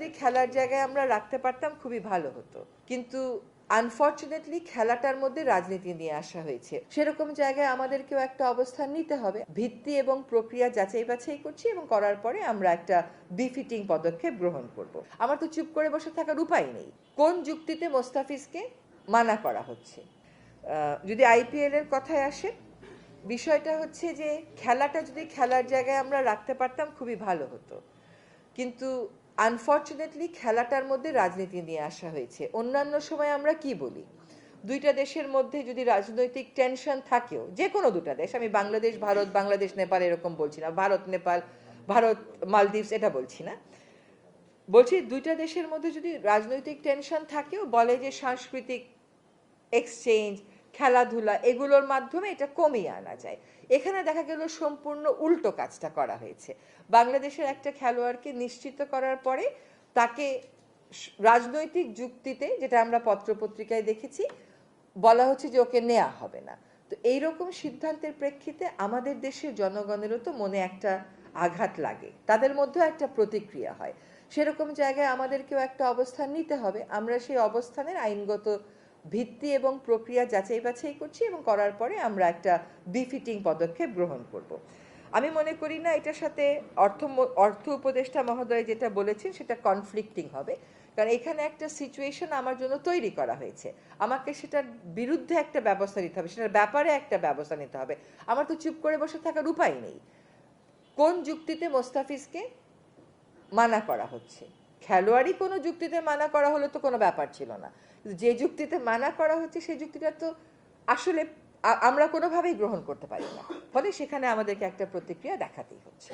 যদি খেলার জায়গায় আমরা রাখতে পারতাম খুবই ভালো হতো, কিন্তু আনফর্চুনেটলি খেলাটার মধ্যে রাজনীতি নিয়ে আসা হয়েছে। সেরকম জায়গায় আমাদেরকেও একটা অবস্থান নিতে হবে। ভিত্তি এবং প্রক্রিয়া যাচাই বাছাই করছি এবং করার পরে আমরা একটা বিফিটিং পদক্ষেপ গ্রহণ করব। আমার তো চুপ করে বসে থাকার উপায় নেই। কোন যুক্তিতে মোস্তাফিজকে মানা করা হচ্ছে? যদি আইপিএল এর কথায় আসে, বিষয়টা হচ্ছে যে খেলাটা যদি খেলার জায়গায় আমরা রাখতে পারতাম খুবই ভালো হতো, কিন্তু আনফর্চুনেটলি খেলাটার মধ্যে রাজনীতি নিয়ে আসা হয়েছে। অন্যান্য সময় আমরা কি বলি, দুইটা দেশের মধ্যে যদি রাজনৈতিক টেনশন থাকেও, যে কোনো দুটা দেশ, আমি বাংলাদেশ ভারত, বাংলাদেশ নেপাল এরকম বলছি না, ভারত নেপাল, ভারত মালদ্বীপস এটা বলছি না, বলছি দুইটা দেশের মধ্যে যদি রাজনৈতিক টেনশন থাকেও বলে যে সাংস্কৃতিক এক্সচেঞ্জ, খেলাধুলা এগুলোর মাধ্যমে এটা কমিয়ে আনা যায়। এখানে দেখা গেল সম্পূর্ণ উল্টো কাজটা করা হয়েছে। বাংলাদেশের একটা খেলোয়াড়কে নিশ্চিত করার পরে তাকে রাজনৈতিক যুক্তিতে, যেটা আমরা পত্রপত্রিকায় দেখেছি, বলা হচ্ছে যে ওকে নেওয়া হবে না। তো এইরকম সিদ্ধান্তের প্রেক্ষিতে আমাদের দেশের জনগণেরও তো মনে একটা আঘাত লাগে, তাদের মধ্যেও একটা প্রতিক্রিয়া হয়। সেরকম জায়গায় আমাদেরকেও একটা অবস্থান নিতে হবে। আমরা সেই অবস্থানের আইনগত ভিত্তি এবং প্রক্রিয়া যাচাই বাছাই করছি এবং করার পরে আমরা একটা বিফিটিং পদক্ষেপ গ্রহণ করব। আমি মনে করি না এটার সাথে অর্থ উপদেষ্টা মহোদয় যেটা বলেছেন সেটা কনফ্লিক্টিং হবে, কারণ এখানে একটা সিচুয়েশন আমার জন্য তৈরি করা হয়েছে, আমাকে সেটার বিরুদ্ধে একটা ব্যবস্থা নিতে হবে, সেটার ব্যাপারে একটা ব্যবস্থা নিতে হবে। আমার তো চুপ করে বসে থাকার উপায় নেই। কোন যুক্তিতে মোস্তাফিজকে মানা করা হচ্ছে? খেলোয়াড়ই কোনো যুক্তিতে মানা করা হলে তো কোনো ব্যাপার ছিল না, যে যুক্তিতে মানা করা হচ্ছে সেই যুক্তিটা তো আসলে আমরা কোনোভাবেই গ্রহণ করতে পারি না, ফলে সেখানে আমাদেরকে একটা প্রতিক্রিয়া দেখাতেই হচ্ছে।